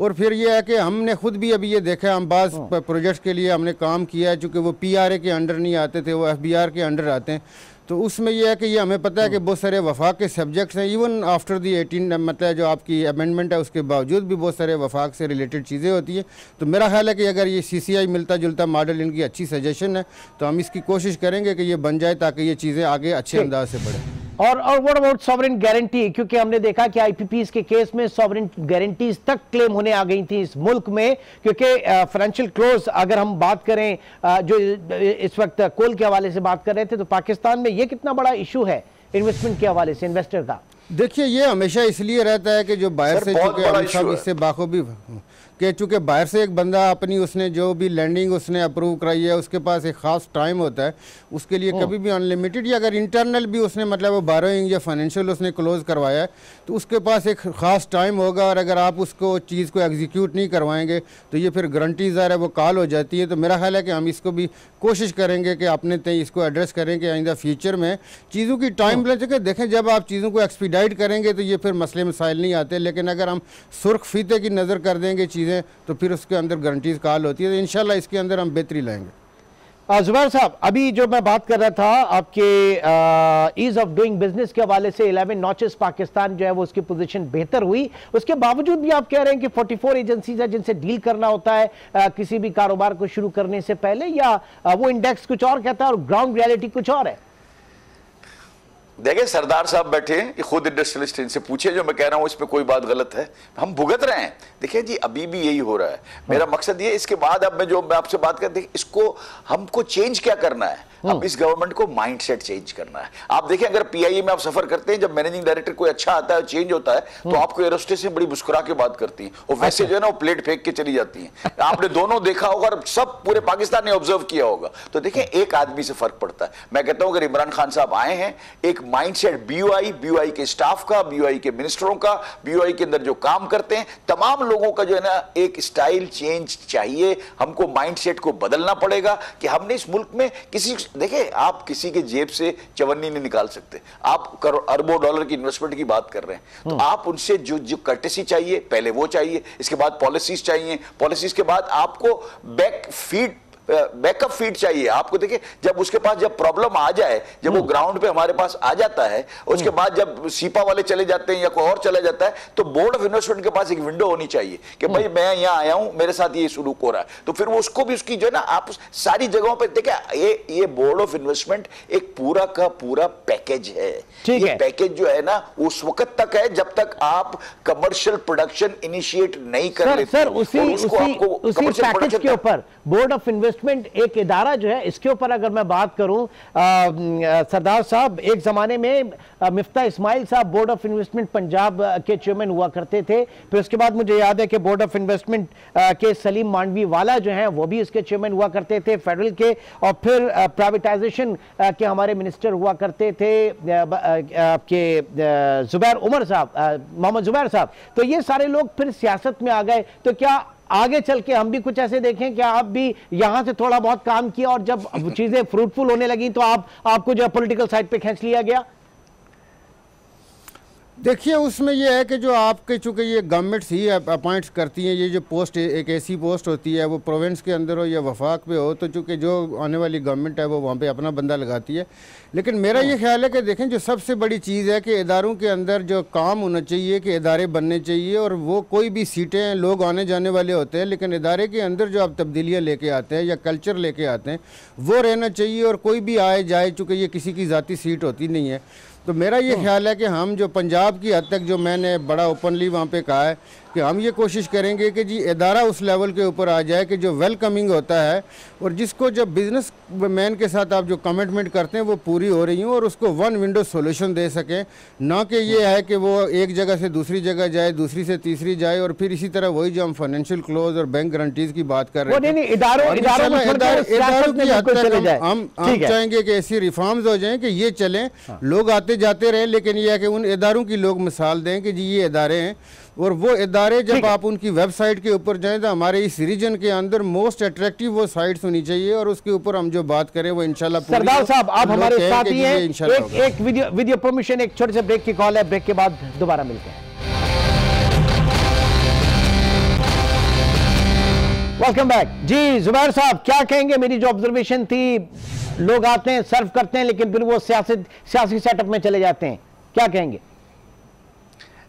और फिर ये है कि हमने खुद भी अभी ये देखा, हम बाज़ प्रोजेक्ट्स के लिए हमने काम किया है, चूँकि वो PRA के अंडर नहीं आते थे, वो FBR के अंडर आते हैं। तो उसमें यह है कि ये हमें पता है कि बहुत सारे वफाक के सब्जेक्ट्स हैं, इवन आफ्टर दी 18 मतलब जो आपकी अमेंडमेंट है उसके बावजूद भी बहुत सारे वफाक से रिलेटेड चीज़ें होती हैं। तो मेरा ख्याल है कि अगर ये CCI मिलता जुलता मॉडल इनकी अच्छी सजेशन है तो हम इसकी कोशिश करेंगे कि ये बन जाए ताकि ये चीज़ें आगे अच्छे अंदाज से बढ़ें। और व्हाट अबाउट सॉवरेन गारंटी, क्योंकि हमने देखा कि IPPs के केस में सॉवरेन गारंटीज तक क्लेम होने आ गई थी इस मुल्क में, क्योंकि फाइनेंशियल क्लोज अगर हम बात करें जो इस वक्त कोल के हवाले से बात कर रहे थे, तो पाकिस्तान में ये कितना बड़ा इशू है इन्वेस्टमेंट के हवाले से इन्वेस्टर का? देखिए, ये हमेशा इसलिए रहता है कि जो बाहर से चुके हम सब इससे बाखूबी कि चूँकि बाहर से एक बंदा अपनी उसने जो भी लैंडिंग उसने अप्रूव कराई है, उसके पास एक ख़ास टाइम होता है, उसके लिए कभी भी अनलिमिटेड, या अगर इंटरनल भी उसने मतलब वो बारोइंग या फाइनेंशियल उसने क्लोज करवाया है तो उसके पास एक ख़ास टाइम होगा। और अगर आप उसको चीज़ को एग्जीक्यूट नहीं करवाएंगे तो ये फिर गारंटी ज़ाहिर है वो कॉल हो जाती है। तो मेरा ख्याल है कि हम इसको भी कोशिश करेंगे कि अपने तय इसको एड्रेस करें कि आइंदा फ्यूचर में चीज़ों की टाइम ले सके। देखें, जब आप चीज़ों को एक्सपीडाइट करेंगे तो ये फिर मसले मसाइल नहीं आते, लेकिन अगर हम सुर्ख फीते की नज़र कर देंगे चीज़ें तो फिर उसके अंदर गारंटीज कॉल होती है। तो इंशाल्लाह इसके अंदर हम बेहतरी लाएंगे। जुबैर साहब, अभी जो मैं बात कर रहा था आपके ईज ऑफ डूइंग बिजनेस के हवाले से 11 नॉचेस पाकिस्तान जो है वो उसकी पोजीशन बेहतर हुई, उसके बावजूद भी आप कह रहे हैं कि 44 एजेंसीज है जिनसे डील करना होता है किसी भी कारोबार को शुरू करने से पहले, या वो इंडेक्स कुछ और कहता है और ग्राउंड रियलिटी कुछ और है? देखिए, सरदार साहब बैठे हैं, ये खुद इंडस्ट्रियलिस्ट, इनसे पूछे जो मैं कह रहा हूं इसमें कोई बात गलत है, हम भुगत रहे हैं। देखिए जी, अभी भी यही हो रहा है। मेरा मकसद ये, इसके बाद अब मैं आपसे बात कर, देखिए इसको हमको चेंज क्या करना है, अब इस गवर्नमेंट को माइंडसेट चेंज करना है। आप देखें, अगर PIA में आप सफर करते हैं, जब मैनेजिंग डायरेक्टर कोई अच्छा आता है, चेंज होता है, तो आपको एरोस्टेस से बड़ी मुस्कुरा के बात करती है, और वैसे जो है ना वो प्लेट फेंक के चली जाती है। आपने दोनों देखा होगा और सब पूरे पाकिस्तान ने ऑब्जर्व किया होगा। तो देखें, एक आदमी से फर्क पड़ता है। मैं कहता हूं अगर इमरान खान साहब आए हैं, एक माइंडसेट BOI के स्टाफ का, BOI के मिनिस्टरों का, BOI के अंदर जो काम करते हैं तमाम लोगों का जो है ना एक स्टाइल चेंज चाहिए। हमको माइंडसेट को बदलना पड़ेगा कि हमने इस मुल्क में देखिए, आप किसी के जेब से चवन्नी नहीं निकाल सकते। आप अरबों डॉलर की इन्वेस्टमेंट की बात कर रहे हैं, तो आप उनसे जो कर्टेसी चाहिए पहले वो चाहिए, इसके बाद पॉलिसीज चाहिए, पॉलिसीज के बाद आपको बैकअप फीड चाहिए आपको। देखिए, जब उसके पास जब प्रॉब्लम आ जाए, जब वो ग्राउंड पे हमारे पास आ जाता है, उसके बाद जब सीपा वाले चले जाते हैं या कोई और चला जाता है, तो बोर्ड ऑफ इन्वेस्टमेंट के पास एक विंडो होनी चाहिए कि भाई मैं यहां आया हूं, मेरे साथ ये सुलूक हो रहा है। तो फिर वो उसको भी उसकी जो है ना, आप सारी जगहों पर देखिए, ये बोर्ड ऑफ इन्वेस्टमेंट एक पूरा का पूरा पैकेज है। ये पैकेज जो है ना उस वक्त तक है जब तक आप कमर्शियल प्रोडक्शन इनिशिएट नहीं कर लेते। सर, उसी पैकेज के ऊपर बोर्ड ऑफ इन्वेस्टमेंट एक इदारा जो है, इसके ऊपर अगर मैं बात करूं, सरदार साहब एक जमाने में मिफ्ता इस्माइल साहब बोर्ड ऑफ इन्वेस्टमेंट पंजाब के चेयरमैन हुआ करते थे। फिर उसके बाद मुझे याद है कि बोर्ड ऑफ इन्वेस्टमेंट के सलीम मांडवी वाला जो है वो भी इसके चेयरमैन हुआ करते थे फेडरल के, और फिर प्राइवेटाइजेशन के हमारे मिनिस्टर हुआ करते थे आपके जुबैर उमर साहब, मोहम्मद जुबैर साहब। तो ये सारे लोग फिर सियासत में आ गए। तो क्या आगे चल के हम भी कुछ ऐसे देखें कि आप भी यहां से थोड़ा बहुत काम किया और जब चीजें फ्रूटफुल होने लगी तो आपको जो पॉलिटिकल साइड पे खींच लिया गया? देखिए, उसमें यह है कि जो आपके चूँकि ये गवर्नमेंट्स ही अपॉइंट्स करती हैं, ये जो पोस्ट एक ऐसी पोस्ट होती है, वो प्रोविंस के अंदर हो या वफाक पे हो, तो चूँकि जो आने वाली गवर्नमेंट है वो वहाँ पे अपना बंदा लगाती है। लेकिन मेरा ये ख्याल है कि देखें, जो सबसे बड़ी चीज़ है कि इदारों के अंदर जो काम होना चाहिए कि इदारे बनने चाहिए, और वो कोई भी सीटें लोग आने जाने वाले होते हैं, लेकिन इदारे के अंदर जो आप तब्दीलियाँ लेके आते हैं या कल्चर लेके आते हैं वो रहना चाहिए, और कोई भी आए जाए, चूँकि ये किसी की ज़ाती सीट होती नहीं है। तो मेरा ये ख्याल है कि हम जो पंजाब की हद तक जो मैंने बड़ा ओपनली वहाँ पे कहा है कि हम ये कोशिश करेंगे कि जी इदारा उस लेवल के ऊपर आ जाए कि जो वेलकमिंग होता है और जिसको जब बिजनेस मैन के साथ आप जो कमिटमेंट करते हैं वो पूरी हो रही हो और उसको वन विंडो सॉल्यूशन दे सकें, ना कि ये है कि वो एक जगह से दूसरी जगह जाए, दूसरी से तीसरी जाए और फिर इसी तरह वही जो हम फाइनेंशियल क्लोज और बैंक गारंटीज की बात कर रहे हैं हम चाहेंगे कि ऐसी रिफॉर्म्स हो जाएं कि ये चलें, लोग आते जाते रहें, लेकिन ये है कि उन इदारों की लोग मिसाल दें कि जी ये इदारे हैं और वो इदारे जब आप उनकी वेबसाइट के ऊपर जाएं तो हमारे इस रीजन के अंदर मोस्ट अट्रैक्टिव वो साइट्स होनी चाहिए और उसके ऊपर हम जो बात करें वो इंशाल्लाह। सरदार साहब आप हमारे साथ ही हैं, एक वीडियो परमिशन, एक छोटे से ब्रेक की कॉल है, ब्रेक के बाद दोबारा मिलते हैं। वेलकम बैक जी। जुबैर साहब क्या कहेंगे? मेरी जो ऑब्जर्वेशन थी, लोग आते हैं सर्व करते हैं लेकिन फिर वो सियासी सेटअप में चले जाते हैं, क्या कहेंगे?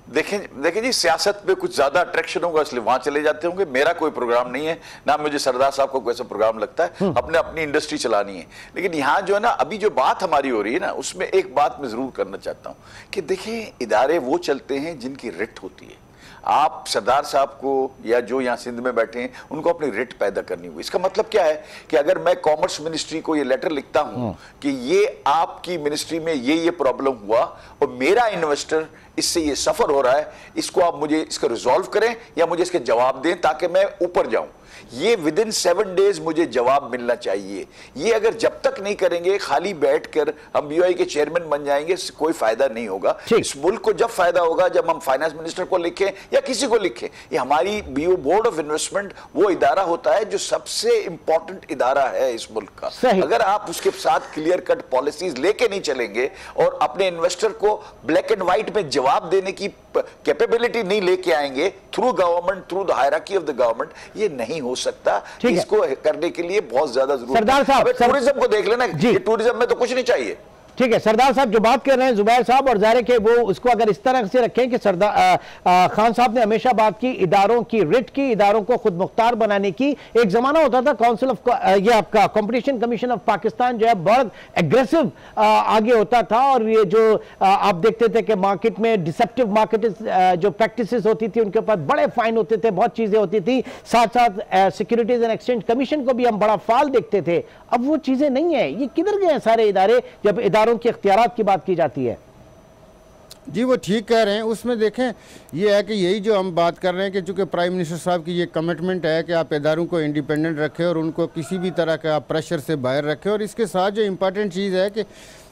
देखें जी, सियासत में कुछ ज्यादा अट्रैक्शन होगा इसलिए वहां चले जाते होंगे। मेरा कोई प्रोग्राम नहीं है, ना मुझे सरदार साहब को कोई ऐसा प्रोग्राम लगता है, अपने अपनी इंडस्ट्री चलानी है। लेकिन यहाँ जो है ना, अभी जो बात हमारी हो रही है ना, उसमें एक बात मैं जरूर करना चाहता हूँ कि देखिए इदारे वो चलते हैं जिनकी रिट होती है। आप सरदार साहब को या जो यहाँ सिंध में बैठे हैं उनको अपनी रिट पैदा करनी होगी। इसका मतलब क्या है कि अगर मैं कॉमर्स मिनिस्ट्री को ये लेटर लिखता हूं कि ये आपकी मिनिस्ट्री में ये प्रॉब्लम हुआ और मेरा इन्वेस्टर इससे ये सफर हो रहा है, इसको आप मुझे इसका रिजॉल्व करें या मुझे इसके जवाब दें ताकि मैं ऊपर जाऊं, ये विदिन 7 डेज मुझे जवाब मिलना चाहिए। ये अगर जब तक नहीं करेंगे, खाली बैठकर हम बीओआई के चेयरमैन बन जाएंगे, कोई फायदा नहीं होगा। इस मुल्क को जब फायदा होगा जब हम फाइनेंस मिनिस्टर को लिखें या किसी को लिखें। ये हमारी बीओ बोर्ड ऑफ इन्वेस्टमेंट वो इदारा होता है जो सबसे इंपॉर्टेंट इदारा है इस मुल्क का। अगर आप उसके साथ क्लियर कट पॉलिसीज लेके नहीं चलेंगे और अपने इन्वेस्टर को ब्लैक एंड व्हाइट में जवाब देने की कैपेबिलिटी नहीं लेके आएंगे through government, through the hierarchy of the government, ये नहीं हो सकता। इसको करने के लिए बहुत ज्यादा जरूरत है। सरदार साहब टूरिज्म को देख लेना, टूरिज्म में तो कुछ नहीं चाहिए। ठीक है सरदार साहब जो बात कर रहे हैं जुबैर साहब, और जाहिर है कि वो उसको अगर इस तरह से रखें कि सरदार खान साहब ने हमेशा बात की इदारों की रिट की, इदारों को खुद मुख्तार बनाने की। एक जमाना होता था काउंसिल ऑफ ये आपका कंपटीशन कमीशन ऑफ पाकिस्तान जो है बहुत एग्रेसिव आगे होता था और ये जो आप देखते थे कि मार्केट में डिसेप्टिव मार्केट जो प्रैक्टिसेस होती थी उनके ऊपर बड़े फाइन होते थे, बहुत चीजें होती थी। साथ साथ सिक्योरिटीज एंड एक्सचेंज कमीशन को भी हम बड़ा फाल देखते थे। अब वो चीजें नहीं है, ये किधर गए सारे इदारे जब इदारों के इख्तियारात की बात की जाती है? जी वो ठीक कह रहे हैं। उसमें देखें ये है कि यही जो हम बात कर रहे हैं कि चूंकि प्राइम मिनिस्टर साहब की ये कमिटमेंट है कि आप इदारों को इंडिपेंडेंट रखें और उनको किसी भी तरह का प्रेशर से बाहर रखें, और इसके साथ जो इम्पॉर्टेंट चीज़ है कि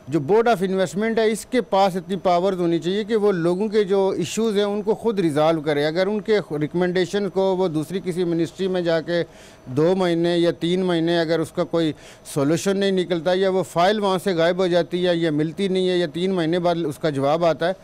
जो बोर्ड ऑफ इन्वेस्टमेंट है इसके पास इतनी पावर्स होनी चाहिए कि वो लोगों के जो इश्यूज़ हैं उनको खुद रिजॉल्व करे। अगर उनके रिकमेंडेशन को वो दूसरी किसी मिनिस्ट्री में जाके 2 महीने या 3 महीने अगर उसका कोई सोल्यूशन नहीं निकलता या वो फाइल वहाँ से गायब हो जाती है या मिलती नहीं है या 3 महीने बाद उसका जवाब आता है,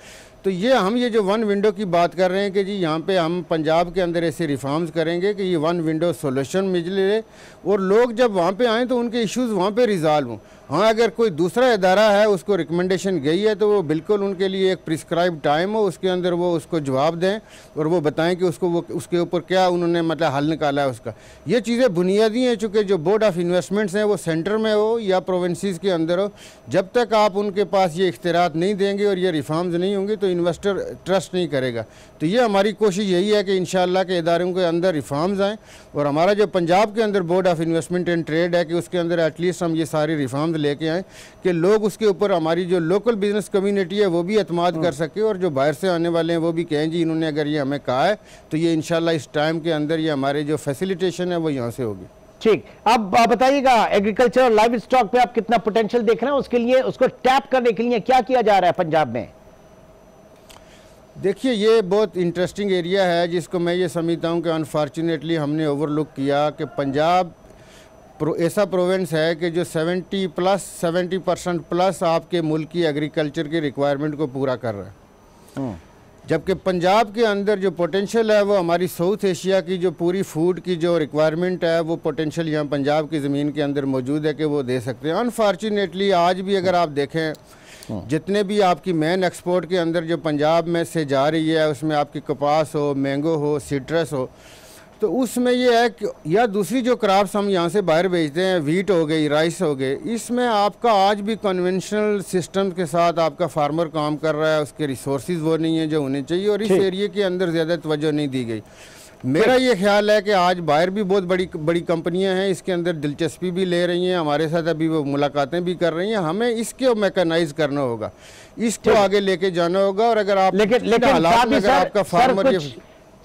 तो ये हम ये जो वन विंडो की बात कर रहे हैं कि जी यहाँ पे हम पंजाब के अंदर ऐसे रिफॉर्म्स करेंगे कि ये वन विंडो सोल्यूशन मिले और लोग जब वहाँ पे आएँ तो उनके इश्यूज़ वहाँ पे रिजॉल्व हों। हाँ अगर कोई दूसरा इदारा है उसको रिकमेंडेशन गई है तो वो बिल्कुल उनके लिए एक प्रिस्क्राइब टाइम हो, उसके अंदर वो उसको जवाब दें और वो बताएं कि उसको वो उसके ऊपर क्या उन्होंने मतलब हल निकाला है उसका। ये चीज़ें बुनियादी हैं, चूँकि जो बोर्ड ऑफ इन्वेस्टमेंट्स हैं वो सेंटर में हो या प्रोविंसेस के अंदर हो, जब तक आप उनके पास ये इख्तियारात नहीं देंगे और ये रिफॉर्म्स नहीं होंगे तो इन्वेस्टर ट्रस्ट नहीं करेगा। तो ये हमारी कोशिश यही है कि इंशाअल्लाह के इदारों के अंदर रिफॉर्म्स आएँ और हमारा जो पंजाब के अंदर board of investment and trade है कि उसके अंदर एटलीस्ट हम ये सारी रिफॉर्म्स लेके आएँ कि लोग उसके ऊपर हमारी जो लोकल बिजनेस कम्युनिटी है वो भी एतमाद कर सके और जो बाहर से आने वाले हैं वो भी कहें जी इन्होंने अगर ये हमें कहा है तो ये इंशाल्लाह इस टाइम के अंदर ये हमारे जो फैसिलिटेशन है वो यहाँ से होगी। ठीक, अब बताइएगा एग्रीकल्चर और लाइव स्टॉक पे आप कितना पोटेंशियल देख रहे हैं, उसके लिए उसको टैप करने के लिए क्या किया जा रहा है पंजाब में? देखिए ये बहुत इंटरेस्टिंग एरिया है जिसको मैं ये समझता हूँ कि अनफॉर्चुनेटली हमने ओवरलुक किया कि पंजाब ऐसा प्रोविंस है कि जो 70% प्लस आपके मुल्क की एग्रीकल्चर की रिक्वायरमेंट को पूरा कर रहा है, जबकि पंजाब के अंदर जो पोटेंशियल है वो हमारी साउथ एशिया की जो पूरी फूड की जो रिक्वायरमेंट है वो पोटेंशियल यहाँ पंजाब की ज़मीन के अंदर मौजूद है कि वो दे सकते हैं। अनफॉर्चुनेटली आज भी अगर आप देखें जितने भी आपकी मेन एक्सपोर्ट के अंदर जो पंजाब में से जा रही है उसमें आपकी कपास हो, मैंगो हो, सिट्रस हो, तो उसमें ये है कि या दूसरी जो क्रॉप्स हम यहाँ से बाहर भेजते हैं, वीट हो गई, राइस हो गए, इसमें आपका आज भी कन्वेंशनल सिस्टम के साथ आपका फार्मर काम कर रहा है, उसके रिसोर्सेज वो नहीं है जो होने चाहिए, और इस एरिया के अंदर ज़्यादा तवज्जो नहीं दी गई। मेरा ये ख्याल है कि आज बाहर भी बहुत बड़ी कंपनियां हैं, इसके अंदर दिलचस्पी भी ले रही हैं, हमारे साथ अभी वो मुलाकातें भी कर रही हैं। हमें इसको मैकेनाइज करना होगा, इसको आगे लेके जाना होगा। और अगर आप लेकिन आपका फार्मर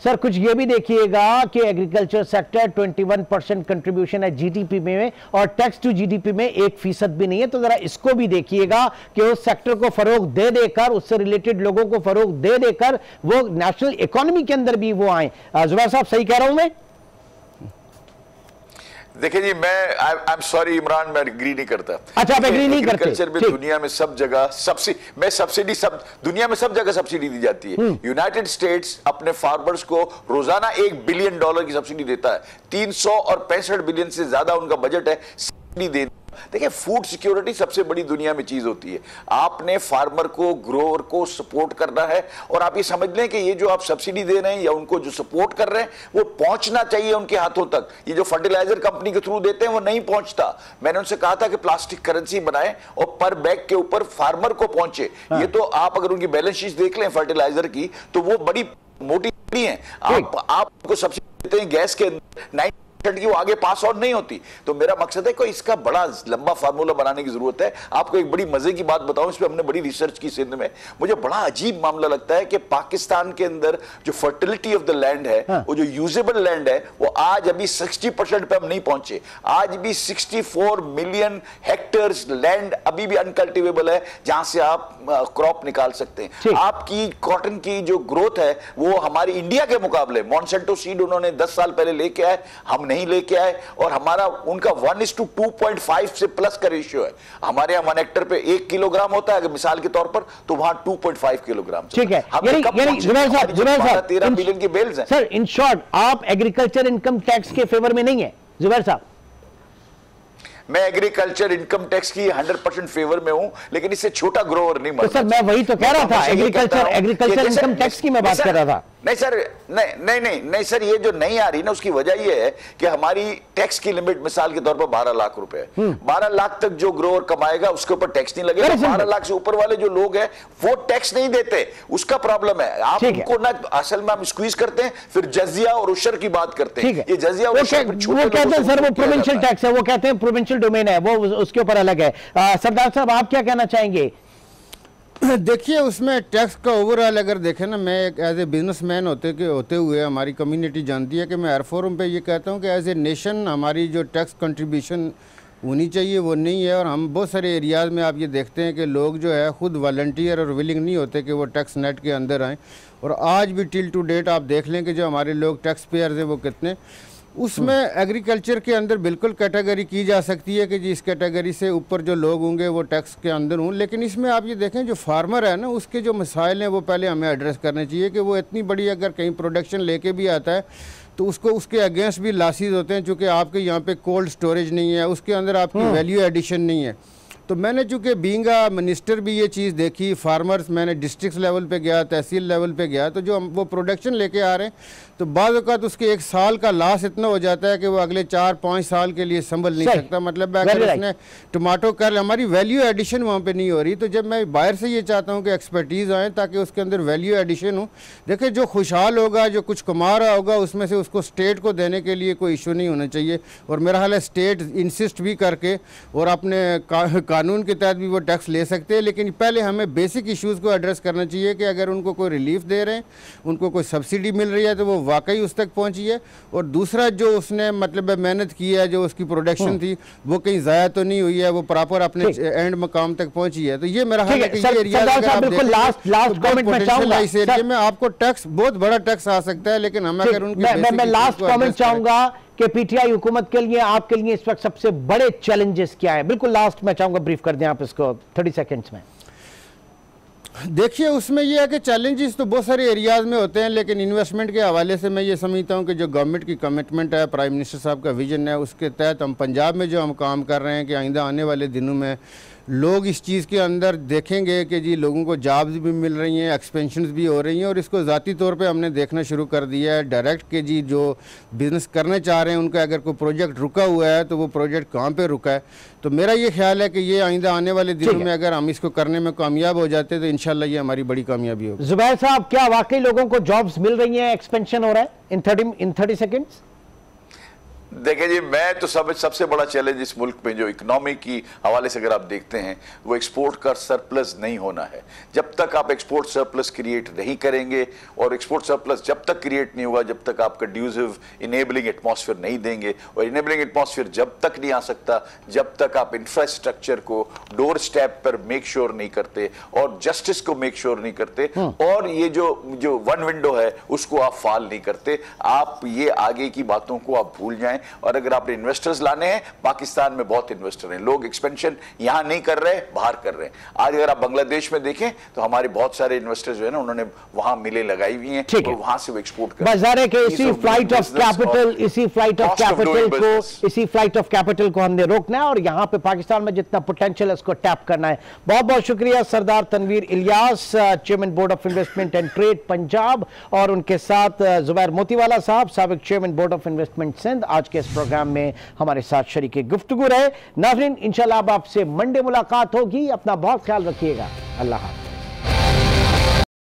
सर कुछ ये भी देखिएगा कि एग्रीकल्चर सेक्टर 21% कंट्रीब्यूशन है जीडीपी में, और टैक्स टू जीडीपी में 1% भी नहीं है। तो जरा इसको भी देखिएगा कि उस सेक्टर को फरोग दे देकर, उससे रिलेटेड लोगों को फरोग दे देकर वो नेशनल इकोनॉमी के अंदर भी वो आए। जुबैर साहब सही कह रहा हूं मैं? देखिए जी, आई एम सॉरी इमरान, मैं एग्री नहीं करता। अच्छा, आप एग्री नहीं करते? एग्रीकल्चर में दुनिया में सब जगह सब्सिडी दुनिया में सब जगह सब्सिडी दी जाती है। यूनाइटेड स्टेट्स अपने फार्मर्स को रोजाना $1 बिलियन की सब्सिडी देता है। 365 बिलियन से ज्यादा उनका बजट है सब्सिडी देने। देखिए, फूड सिक्योरिटी सबसे बड़ी दुनिया में चीज होती है। आपने फार्मर को, ग्रोअर को सपोर्ट करना है, और आप ये समझ लें कि ये जो आप सब्सिडी दे रहे हैं या उनको जो सपोर्ट कर रहे हैं वो पहुंचना चाहिए उनके हाथों तक। ये जो फर्टिलाइजर कंपनी के थ्रू देते हैं वो नहीं पहुंचता। मैंने उनसे कहा था कि प्लास्टिक करेंसी बनाएं और पर बैग के ऊपर फार्मर को पहुंचे। ये तो आप अगर उनकी बैलेंस शीट देख लें फर्टिलाइजर की, तो वो बड़ी मोटी है। आप उनको सब्सिडी देते हैं गैस के अंदर, की वो आगे पास ऑन नहीं होती। तो मेरा मकसद है कि इसका बड़ा लंबा फार्मूला बनाने की जरूरत है। आपको एक बड़ी मजे की बात बताऊं, इस पे हमने बड़ी रिसर्च की सिंध में। मुझे बड़ा अजीब मामला लगता है कि पाकिस्तान के अंदर जो फर्टिलिटी ऑफ द लैंड है, वो जो यूजेबल लैंड है, वो आज अभी 60% पे हम नहीं पहुंचे। आज भी 64 मिलियन हेक्टेयर्स लैंड अभी भी अनकल्टिवेबल है, जहां से आप क्रॉप निकाल सकते हैं। आपकी कॉटन की जो ग्रोथ है वो हमारी इंडिया के मुकाबले, मॉन्सेंटो सीड उन्होंने 10 साल पहले लेके आए, हम नहीं लेके आए, और हमारा उनका 1:2.5 से प्लस का रेशियो है। हमारे यहाँ 1 हेक्टर पे 1 किलोग्राम होता है अगर मिसाल के तौर पर, तो वहां 2.5 किलोग्राम। ठीक है, जुबैर साहब 13 बिलियन की बेल्स हैं। सर, इन शॉर्ट आप एग्रीकल्चर इनकम टैक्स के फेवर में नहीं है जुबैर साहब? मैं एग्रीकल्चर इनकम टैक्स की 100% फेवर में हूं, लेकिन इससे छोटा ग्रोअर नहीं मरना। तो सर मैं वही तो कह रहा था, एग्रीकल्चर इनकम टैक्स की मैं बात कर रहा था। नहीं सर, नहीं सर, ये जो नहीं आ रही ना, उसकी वजह ये है कि हमारी टैक्स की लिमिट मिसाल के तौर पर 12 लाख रुपए है। 12 लाख तक जो ग्रोअर कमाएगा उसके ऊपर टैक्स नहीं लगेगा। 12 लाख से ऊपर वाले जो लोग हैं वो टैक्स नहीं देते, उसका प्रॉब्लम है। आप उनको ना असल में हम स्क्वीज करते हैं, फिर जजिया और उशर की बात करते हैं। ये जजिया और उशर वो कहते हैं सर वो प्रोविंशियल टैक्स है, वो कहते हैं प्रोविंशियल डोमेन है, वो उसके ऊपर अलग है। सरदार साहब आप क्या कहना चाहेंगे? देखिए, उसमें टैक्स का ओवरऑल अगर देखें ना, मैं एक एज ए बिजनेसमैन होते हुए हमारी कम्युनिटी जानती है कि मैं हर फोरम पे ये कहता हूँ कि एज ए नेशन हमारी जो टैक्स कंट्रीब्यूशन होनी चाहिए वो नहीं है। और हम बहुत सारे एरियाज़ में आप ये देखते हैं कि लोग जो है खुद वॉलंटियर और विलिंग नहीं होते कि वो टैक्स नेट के अंदर आएँ। और आज भी टिल टू डेट आप देख लें कि जो हमारे लोग टैक्स पेयर्स हैं वो कितने, उसमें एग्रीकल्चर के अंदर बिल्कुल कैटेगरी की जा सकती है कि जिस कैटेगरी से ऊपर जो लोग होंगे वो टैक्स के अंदर हों। लेकिन इसमें आप ये देखें जो फार्मर है ना, उसके जो मसाइल हैं वो पहले हमें एड्रेस करने चाहिए कि वो इतनी बड़ी अगर कहीं प्रोडक्शन लेके भी आता है तो उसको उसके अगेंस्ट भी लासिस होते हैं, चूँकि आपके यहाँ पे कोल्ड स्टोरेज नहीं है, उसके अंदर आपकी वैल्यू एडिशन नहीं है। तो मैंने चूँकि बीइंग अ मिनिस्टर भी ये चीज़ देखी, फार्मर्स, मैंने डिस्ट्रिक्ट लेवल पे गया, तहसील लेवल पे गया, तो जो वो प्रोडक्शन लेके आ रहे हैं तो बाज़ औक़ात उसके 1 साल का लॉस इतना हो जाता है कि वो अगले 4-5 साल के लिए संभल नहीं सकता। मतलब अगर उसने टमाटो कर, हमारी वैल्यू एडिशन वहाँ पे नहीं हो रही। तो जब मैं बाहर से ये चाहता हूँ कि एक्सपर्टीज़ आएँ ताकि उसके अंदर वैल्यू एडिशन हो। देखिए, जो खुशहाल होगा, जो कुछ कमा रहा होगा, उसमें से उसको स्टेट को देने के लिए कोई इशू नहीं होना चाहिए। और मेरा हाल है स्टेट इंसिस्ट भी करके और अपने कानून के तहत भी वो टैक्स ले सकते हैं। लेकिन पहले हमें बेसिक इश्यूज़ को एड्रेस करना चाहिए कि अगर उनको कोई रिलीफ दे रहे हैं, उनको कोई सब्सिडी मिल रही है तो वो वाकई उस तक पहुंची है। और दूसरा जो उसने मतलब मेहनत की है, जो उसकी प्रोडक्शन थी वो कहीं ज़ाया तो नहीं हुई है, वो प्रॉपर अपने एंड मकाम तक पहुंची है। तो ये मेरा हाल है कि ये एरिया में आपको टैक्स, बहुत बड़ा टैक्स आ सकता है। लेकिन हम अगर मैं लास्ट कमेंट चाहूंगा कि पीटीआई हुकूमत के लिए, आपके लिए इस वक्त सबसे बड़े चैलेंजेस क्या है? बिल्कुल लास्ट मैं चाहूंगा ब्रीफ कर दें आप इसको 30 सेकंड्स में। देखिए, उसमें यह है कि चैलेंजेस तो बहुत सारे एरियाज़ में होते हैं, लेकिन इन्वेस्टमेंट के हवाले से मैं ये समझता हूँ कि जो गवर्नमेंट की कमिटमेंट है, प्राइम मिनिस्टर साहब का विजन है, उसके तहत हम पंजाब में जो हम काम कर रहे हैं कि आइंदा आने वाले दिनों में लोग इस चीज़ के अंदर देखेंगे कि जी लोगों को जॉब्स भी मिल रही हैं, एक्सपेंशंस भी हो रही हैं, और इसको ज़ाती तौर पे हमने देखना शुरू कर दिया है डायरेक्ट कि जी जो बिज़नेस करना चाह रहे हैं उनका अगर कोई प्रोजेक्ट रुका हुआ है तो वो प्रोजेक्ट कहाँ पे रुका है। तो मेरा ये ख्याल है कि ये आइंदा आने वाले दिनों में अगर हम इसको करने में कामयाब हो जाते तो इंशाल्लाह ये हमारी बड़ी कामयाबी होगी। जुबैर साहब, क्या वाकई लोगों को जॉब्स मिल रही हैं, एक्सपेंशन हो रहा है इन 30 सेकेंड्स? देखिए जी, मैं तो सबसे बड़ा चैलेंज इस मुल्क में जो इकोनॉमी की हवाले से अगर आप देखते हैं वो एक्सपोर्ट का सरप्लस नहीं होना है। जब तक आप एक्सपोर्ट सरप्लस क्रिएट नहीं करेंगे, और एक्सपोर्ट सरप्लस जब तक क्रिएट नहीं होगा जब तक आप कंड्यूसिव इनेबलिंग एटमॉस्फेयर नहीं देंगे, और इनेबलिंग एटमॉस्फेयर जब तक नहीं आ सकता जब तक आप इंफ्रास्ट्रक्चर को डोर स्टेप पर मेक श्योर नहीं करते और जस्टिस को मेक श्योर नहीं करते, और ये जो वन विंडो है उसको आप फाल नहीं करते, आप ये आगे की बातों को आप भूल जाएं। और अगर आपने इन्वेस्टर्स लाने हैं, पाकिस्तान में बहुत इन्वेस्टर हैं, लोग एक्सपेंशन यहां नहीं कर रहे, बाहर कर रहे हैं। आज अगर आप बांग्लादेश में देखें तो हमारे बहुत सारे इन्वेस्टर्स जो है ना, उन्होंने वहां मिलें लगाई हुई हैं और वहां से वो एक्सपोर्ट कर रहे हैं। इसी फ्लाइट ऑफ कैपिटल को हमने रोकना है और यहां पे पाकिस्तान में जितना पोटेंशियल है उसको टैप करना है। बहुत बहुत शुक्रिया Sardar Tanveer Ilyas, chairman board of investment and trade Punjab, और उनके साथ जुबैर मोतीवाला साहब, साबिक chairman board of investment Sindh, आज के इस प्रोग्राम में हमारे साथ शरीके गुफ्तगू रहे। नाज़रीन, इंशाल्लाह अब आपसे मंडे मुलाकात होगी। अपना बहुत ख्याल रखिएगा। अल्लाह हाफ़िज़।